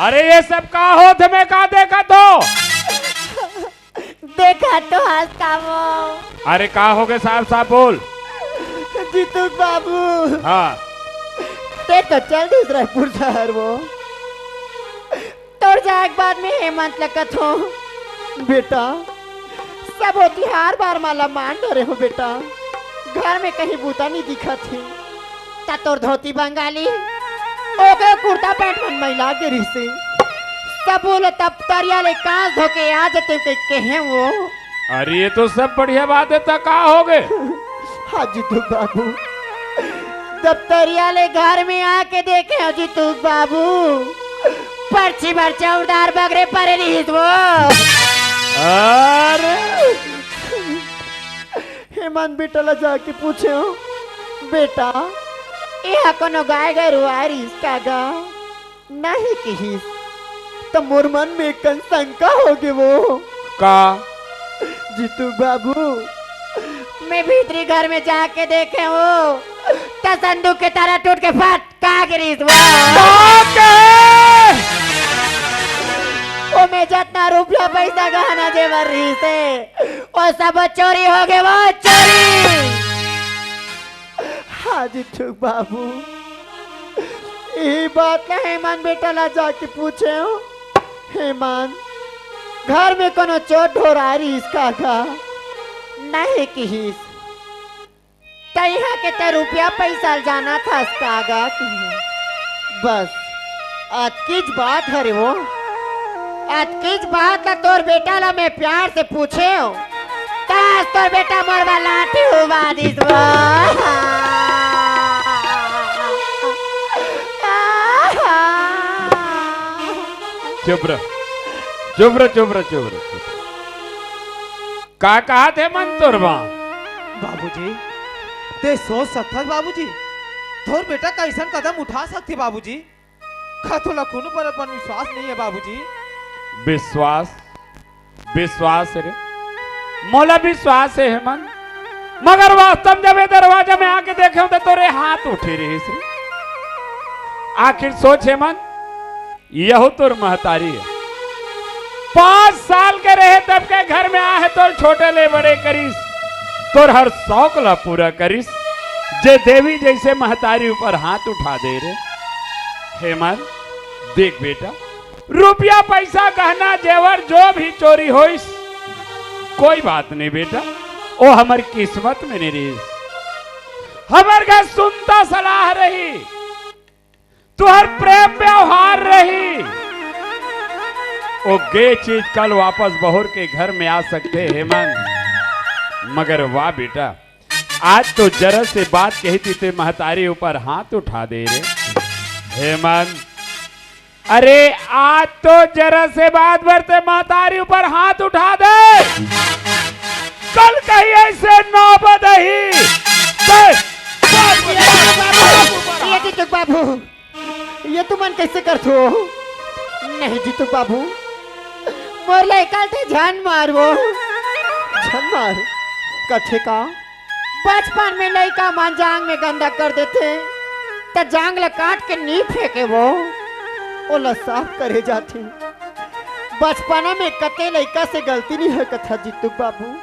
अरे ये सब का हो तुम्हें का देखा तो? देखा तो हंसता वो। अरे का हो गए साहब साहब बोल। जीतू बाबू हाँ ते तो चल दूसरा शहर वो तोड़ जाए बाद में हेमंत लगत हो बेटा। सब होती हार बार माला मान डरे हो बेटा। घर में कहीं बूता नहीं दिखा थी ता तोर धोती बंगाली ओके कुर्ता पैंट मन महिला के रिसे सब बोले तब तरिया ले कांच धोके आ जाते के हैं वो। अरे ये तो सब बढ़िया बात है तो का हो गए? हाँ जीतू बाबू दफ्तरिया ले घर में आके देखे हो जीतू बाबू पर्ची भर चौदार बगरे परे रही वो। अरे हेमंत बेटा ला जाके पूछे हो बेटा यहाँ कोनो गाय गरू आरिस का गा नहीं किहिस तो मोर मन में कन शंका होगे वो का जीतू बाबू मैं भीतरी घर में जाके देखे हो तो संदूक के तरह टूट के फट का गिरी वो में जितना रुपया पैसा गहना जेवर रही से वो सब चोरी हो गए वो चोरी। हाँ जीतू बाबू यही बात का हेमंत बेटा ला जाके पूछे हो हेमंत घर में कोनो चोट हो रहा है इसका का नहीं किहिस तैहा के ते रुपया पैसा जाना था इसका आगा की बस आज किस बात है रे वो आज किस बात का तोर बेटा ला मैं प्यार से पूछे हो तास तोर बेटा मरवा लाठी हुआ दिस चुप रह चुप रह चुप रह चुप रह। का कहा थे मन तोरवा? बाबूजी ते सोच सकता बाबूजी थोर बेटा कैसन कदम उठा सकते बाबूजी का तो लखनऊ पर अपन विश्वास नहीं है बाबूजी। विश्वास विश्वास रे मोला विश्वास है हेमंत मगर वास्तव जब ये दरवाजा में आके देखे तो तोरे हाथ उठे रहे से। आखिर सोच हेमंत यह तोर महतारी है 5 साल के रहे तब के घर में आ है तोर छोटे ले बड़े करीस तोर हर शौक ला पूरा करीस जे देवी जैसे महतारी ऊपर हाथ उठा दे रे। हेमंत देख बेटा रुपया पैसा गहना जेवर जो भी चोरी होइस कोई बात नहीं बेटा वो हमारी किस्मत में नहीं रही। हमार घर सुनता सलाह रही तुहर प्रेम व्यवहार रही वो गे चीज कल वापस बहुर के घर में आ सकते हेमंत मगर वाह बेटा आज तो जरा से बात कहती थे महतारी ऊपर हाथ उठा दे रे। हेमंत अरे आज तो जरा से बात भरते महतारी ऊपर हाथ उठा दे कल कहीं ऐसे नौबत ही ये जीतू बाबू ये तू मन कैसे करते हो? नहीं जीतू बाबू मोर लड़का थे जान मार वो जान मार कथे का बचपन में लड़का मान जांग में गंदा कर देते तो जांग ला काट के नी फेंके वो ला साफ करे जाती। बचपना में कते लड़का से गलती नहीं है कथा जीतू बाबू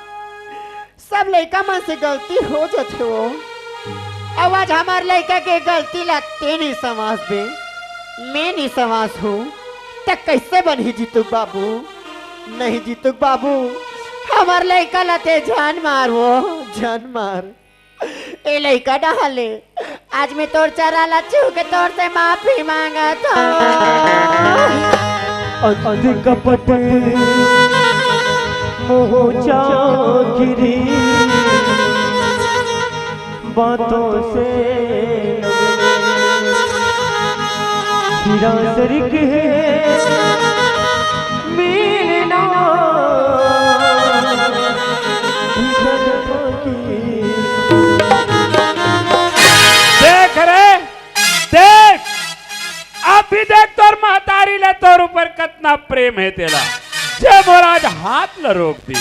सब लड़का मन से गलती हो जाते वो आवाज हमार लड़का के गलती लगते नहीं समाज में मैं नहीं समाज हूँ तक कैसे बनी जीतू बाबू? नहीं जीतू बाबू हमार लड़का लते जान मार वो जान मार ए लड़का डाले आज मैं तोर चरा लच्छू के तोर से माफी मांगा था। अधिक कपट मोह चाकिरी बातों से हिरासरिक है मिलना देख रे देख अभी देख तोर महतारी ले तोर ऊपर कितना प्रेम है तेरा जब और आज हाथ ल रोक दी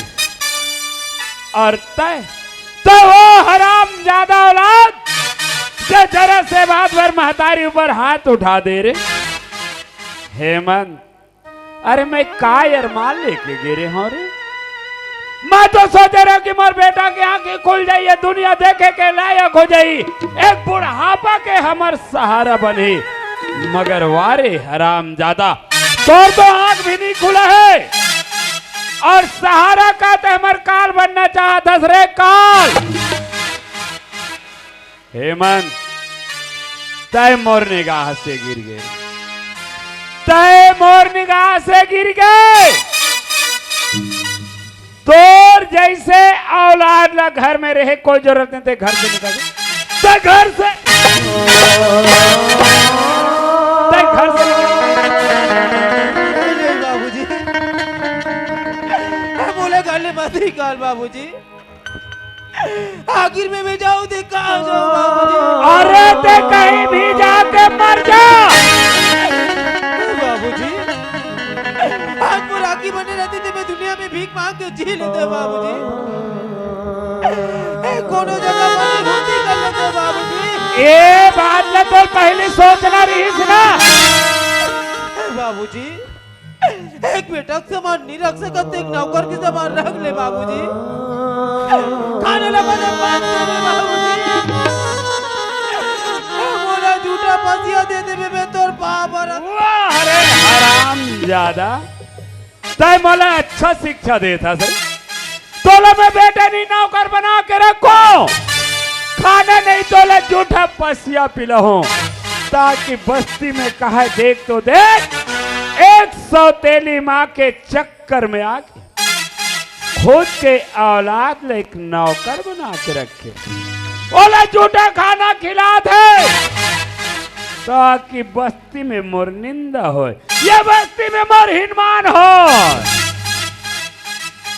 और तय तो वो हराम ज्यादा औलाद जो जरा से बात भर महतारी ऊपर हाथ उठा दे रे। हेमंत, अरे मैं का अरमान लेके गिरे हूं रे। मैं तो सोच रहा हूं कि मोर बेटा के आंखें खुल जाई, ये दुनिया देखे के लायक हो जाई, एक बुढ़ापा के हमर सहारा बने। मगर वारे हराम ज्यादा, तो आंख भी नहीं खुला है और सहारा का तो हमर काल बनना चाहता रे काल। हेमंत, तय मोर निगाह से गिर गए, तय मोर निगाह से गिर गए। तोर जैसे औलाद ला घर में रहे कोई जरूरत नहीं थे, घर से निकल तो घर से नहीं बाबूजी, बोले गाली मत निकाल बाबूजी। आखिर में मैं जाऊं तो कहाँ जाऊं बाबूजी? अरे ते कहीं भी जाके मर जा बाबूजी। आज वो राखी बने रहती थी, मैं दुनिया में भीख मांग के जी लेते बाबूजी। कोनो जगह बंदी होती कर लेते बाबूजी। ये बात न तो पहले सोचना रही ना बाबूजी। एक बेटा के समान नहीं रख सकते, एक नौकर के समान रख ले बाबूजी। खाने लगा दे बाबूजी। मोला झूठा पसिया दे दे मैं तोर बाप। अरे हराम ज्यादा, तय मोला अच्छा शिक्षा देता सर। तोला में बेटे नहीं नौकर बना के रखो, खाना नहीं तोला झूठा पसिया पिलाओ, ताकि बस्ती में कहा देख तो देख 100 माँ के चक्कर में आके खुद के औलाद ले एक नौकर बना के रखे, बोला झूठा खाना खिला दे ताकि बस्ती में मोर निंदा हो, ये बस्ती में मोर हिनमान हो।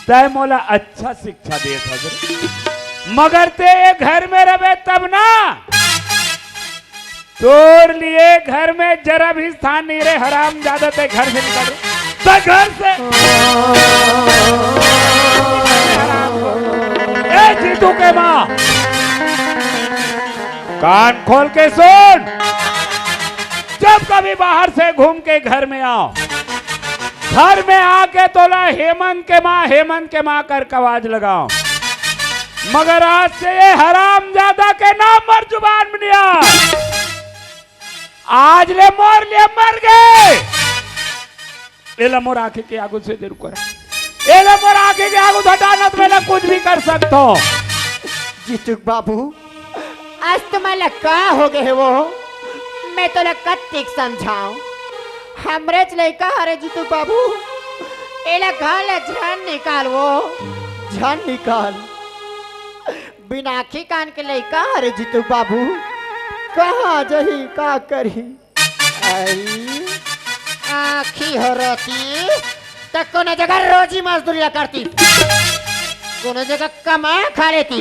तय मोला अच्छा शिक्षा दे था, मगर ते घर में रहे तब ना, तोर लिए घर में जरा भी स्थान नहीं रहे। हराम ज्यादा ते घर से निकल, तो घर से ए जीतू के माँ, कान खोल के सुन। जब कभी बाहर से घूम के घर में आओ, घर में आके तोला हेमंत के माँ कर आवाज लगाओ, मगर आज से ये हराम ज्यादा के नाम मर जुबान में नहीं आ। आज ले मोर लिए मर गए। एला मोर आंखें के आगू से जरूर कर, एला मोर आंखें के आगू हटाना तो मैं कुछ भी कर सकता हूँ। जीतू बाबू, आज तुम्हारा का हो गए वो, मैं तो कत्तिक समझाऊं। हमरे लड़का हरे जीतू बाबू, एला घाल झन निकाल, वो झन निकाल। बिना आखी कान के लड़का हरे जीतू बाबू, कहाँ जही का करी? आई आखी हो रहती तो कोनो जगह रोजी मजदूरी करती, कोनो जगह कमा खा लेती,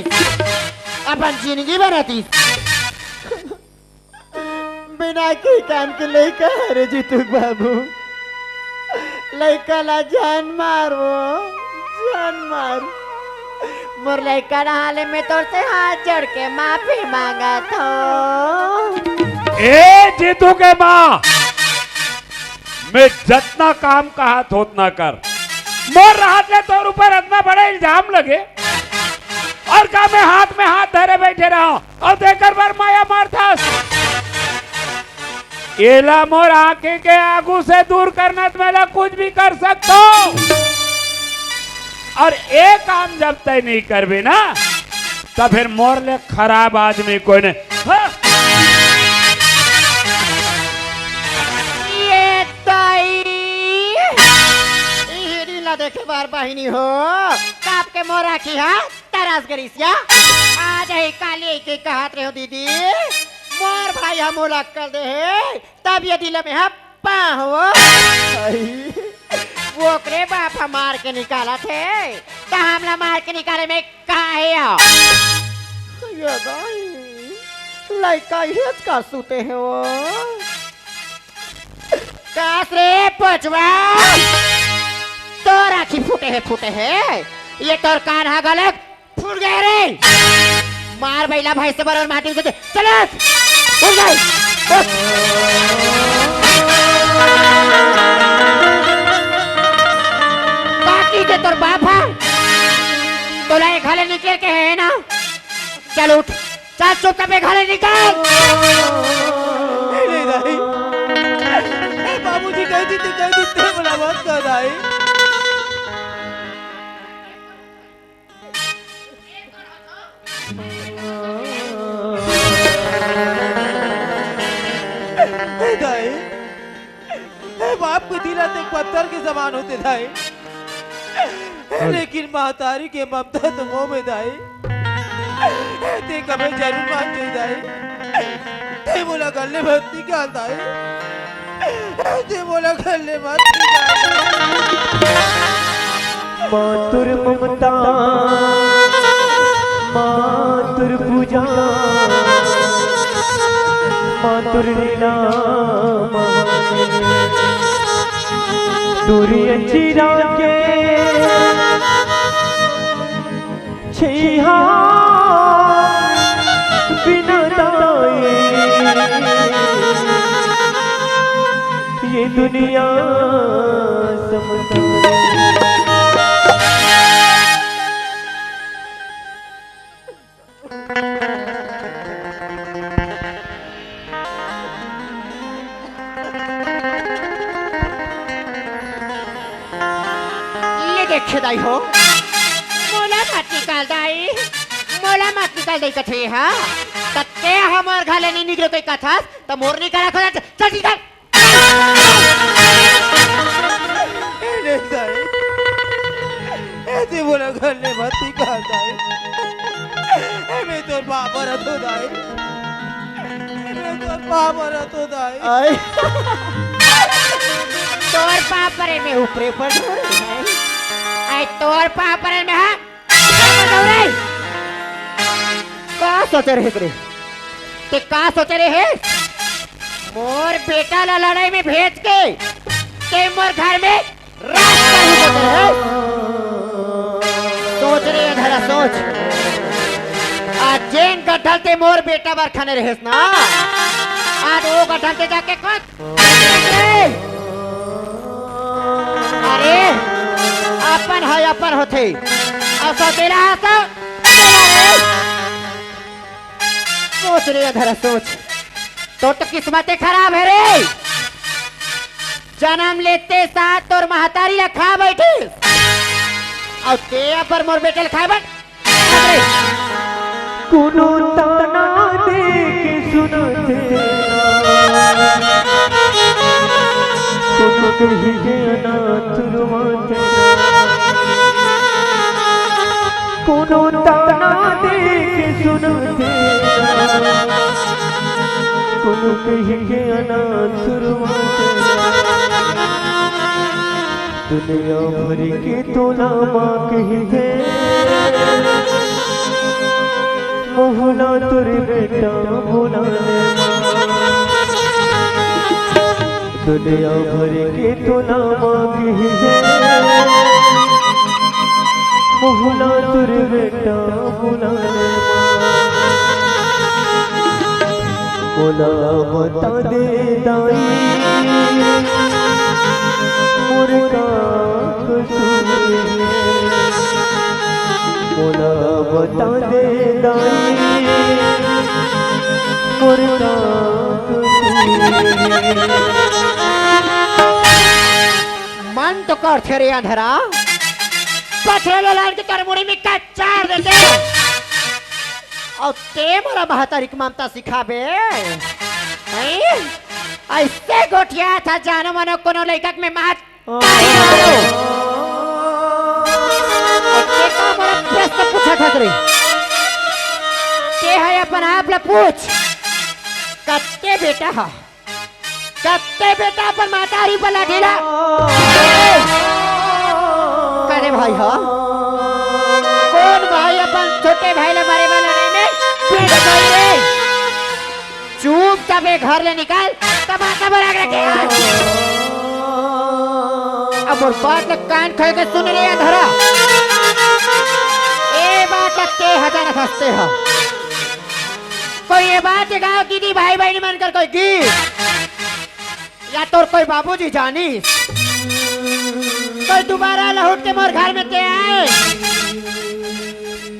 अपन जिंदगी बनाती। बिना की कान के लड़का हरे जीतू बाबू, लड़का ला जान मारो, जान मार। मोर लड़का हाले में तोर से हाथ जोड़ के माफी मांगा था। ए जीतू के माँ, मैं जितना काम कहा था उतना कर। मोर राहत ले तोर ऊपर इतना बड़ा इल्जाम लगे और का मैं हाथ में हाथ धरे बैठे रहा और देकर बार माया मारता। एला मोर आंखें के आगू से दूर करना तो मैं कुछ भी कर सकता हूँ, और एक काम जब तय नहीं करबे ना, तब फिर मोर ले खराब आदमी कोई नहीं। हाँ? ये ताई ला देखे बार बहिनी हो, काप के मोरा की हा तरास करिसिया। आज ही काली के कहत रहे हो दीदी, मोर भाई हम कर दे है, तब ये दिल में हप्पा हो। वो करे बापा मार के निकाला थे, तो हमला मार के निकाले में काहे हो? ये गाई लड़का हेच का सूते हैं वो। कास रे पचवा, तो राखी फूटे है, ये तोर कान हा गलत फूट गए रे। मार बैला भाई से बरोबर माटी से चल उठ गई। बाकी के तोर बाप है तोला ये घाले निकल के है ना। चल उठ, चल चुप पे घाले निकाल। नहीं दाई, बाबूजी कह देते बोला मत कर दाई। दाई, बाप को दिला ते पत्थर के समान होते दाई, लेकिन महतारी के ममता तो मोह में दाई। ते कभी जरूर मान जाई दाई। ते बोला गले भक्ति क्या दाई, ते बोला गले भक्ति क्या। मातुर ममता मातुर पूजा मातुर लीला दूरी चिरा के छिहा बिना दाए ये दुनिया समझ देखे दाई हो मोला मत निकाल दाई, मोला मत निकाल दाई कथे हा तत्ते हमार घाले नहीं निकले कोई कथा तो मोर निकाला खोला चल निकाल। नहीं दाई, ऐसे बोला गले भक्ति क्या दाई। मैं तो बाप रतो दाई, मैं तो बाप रतो दाई। तोर पापरे में ऊपरे पड़ रही है आई तोर पापरे में है का सोचे रहे रे ते का सोचे रहे मोर बेटा ला लड़ाई में भेज के ते मोर घर में रात का ही सोच रहे सोच रहे है धरा सोच आज जेन गठल ते मोर बेटा बार खाने रहेस ना आज वो गठल ते जाके कुछ अरे अपन है अपन होते और सोचेला है सोच रही धरा सोच तो किस्मतें खराब है रे। जन्म लेते साथ और महतारी ला खा बैठे और ते पर मोर बेटे खा बैठ कुनो ताना दे के सुनते तुम कहीं अनाथ रुवाते कुनो ताना दे के सुनते कुनो कहीं अनाथ रुवाते दुनिया भर के तोला माँ कही थे मोहना तुर बेटा भोला दुनिया भर के तो नाम है मोहना तुर बेटा भोला बोला बता दे दाई मुर्गा कसूर बोला बता दे दाई मुर्गा मन तो कर थे रे अंधरा पथरे लाल के तर मुड़ी में कच्चार देते और ते मोरा महतारी की ममता सिखाबे ऐसे गोटिया था जानो मनो कोनो लड़का में मार प्रश्न पूछा था रे ते है अपन आप ला पूछ कत्ते बेटा हा कत्ते बेटा पर महतारी पर लाठीला करे भाई हा कौन भाई अपन छोटे भाई ले मारे वाले में पीट गई रे चुपचाप घर ले निकाल तमाशा बना के रखे अब और बात लग कान खोल के सुन रही है धरा ए बात लगते हजार हंसते हैं कोई ये बात गाँव की थी भाई भाई ने मानकर कोई की या तोर कोई बाबूजी जानिस कोई दोबारा लौट के मोर घर में ते आए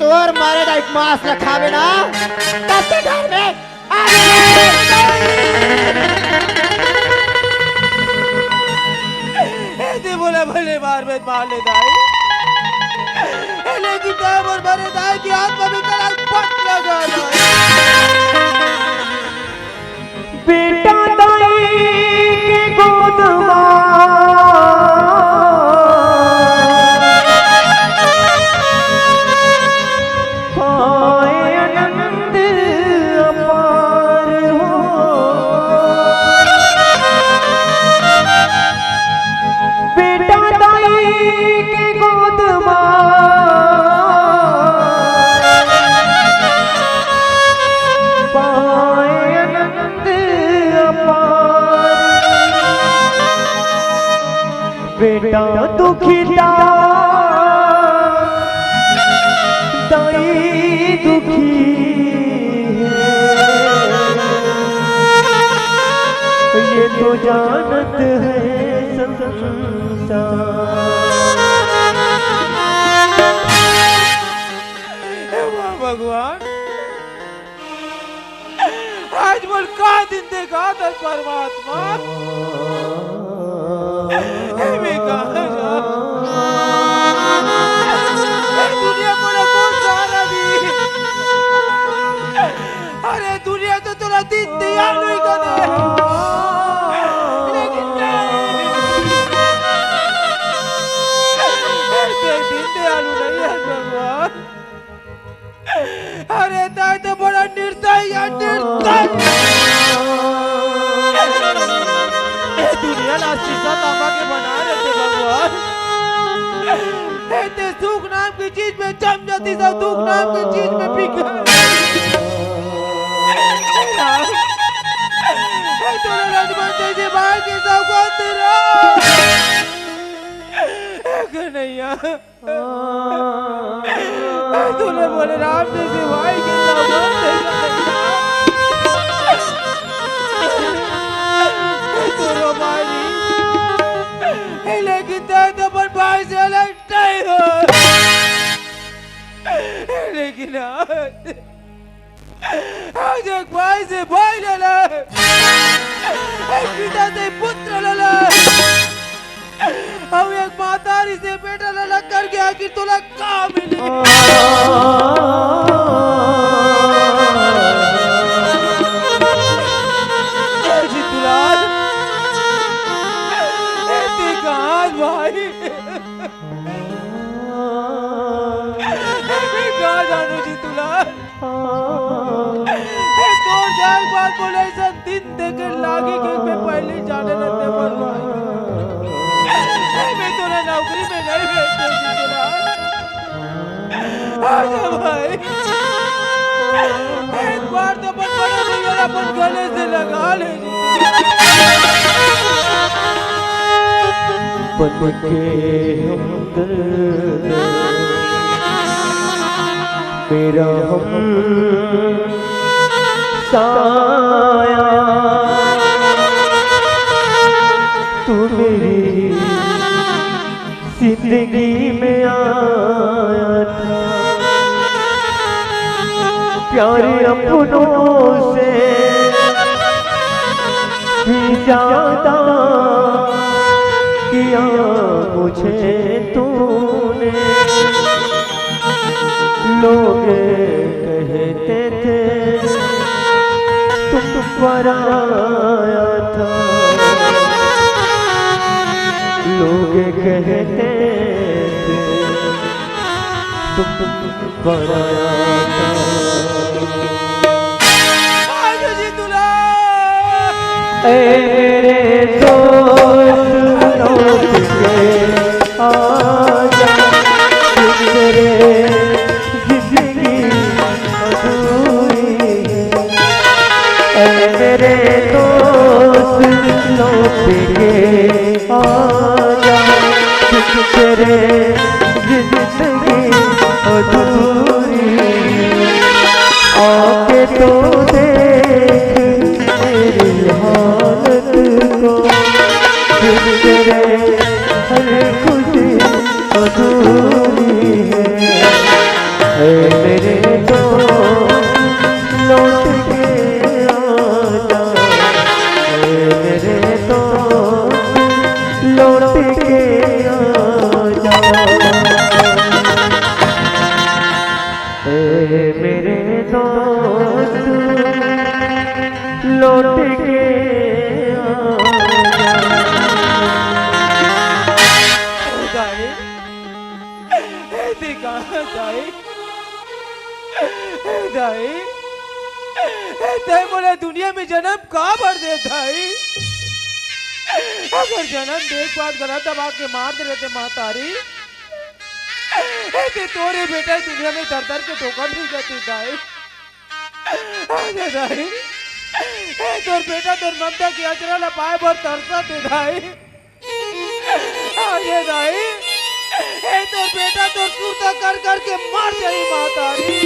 तोर मारे ना एक मास रखावे ना तब ते घर में आ ऐसे बोला भले बार में मार ले दाई लेकिन टाइम और भरे दाई की आत्मा में कला पट लगा बेटा दाई के गोद पाए आनंद अपार हो बेटा दाई के गोद पाए आनंद अपार बेटा दुखिता दाई दुखी है ये तो जानत है संसार भगवान आज बोल का दिन देखा था परमात्मा मैं कहाँ जाऊं दुनिया बोला कौन सहारा दी अरे दुनिया तो तेरा दिन तैयार नहीं कर दे लेकिन दिन दयालु नहीं है भगवान अरे दाई तो बड़ा निर्दयी है निर्दयी दुनिया ना शीशा तांबा के बना रहे भगवान ऐसे सुख नाम की चीज में जम जाती सब दुख नाम की चीज में पिघल तूने रजमन जैसे बाहर के सब को तेरा कन्हैया तूने बोले राम जैसे भाई के सब तोरो भाई लेकिन तो पर भाई से अलग नहीं हो लेकिन आज एक भाई से भाई लला एक पिता से पुत्र लला अब एक मातारी से बेटा लला करके आखिर तुला का मिली भाई कहा जानू जी तुला तो जाए बात बोले ऐसा दिन देकर लागे कि मैं पहले जाने लगते पर भाई मैं तुला नौकरी में नहीं भेजते जी तुला आजा भाई एक बार तो अपन बड़े भैया अपन गले से लगा ले जी बन के हमदर्द मेरा हम साया तू मेरी जिंदगी में आया था प्यारे अपनों से भी ज्यादा किया मुझे तूने लोग कहते थे तुम पराया था लोग कहते थे तुम पराया था मेरे दोस्त लौट के आजा तेरे जिंदगी अधूरी है मेरे दोस्त लौट के आजा तेरे जिंदगी अधूरी आके तो देख मेरी हालत को मेरे दोस्त लौट के दाई ते कहाँ दाई दाई ते बोला दुनिया में जन्म कहाँ भर दे दाई अगर जन्म देख बात गलत दबा के मार दे रहते मातारी ते तोरे बेटा दुनिया में दर दर के ठोकर नहीं जाती दाई दाई तोर बेटा तोर ममता की अचरा लपाए भर तरसा ते दाई आगे दाई तोर बेटा तोर सूरता कर कर के मार जाई मातारी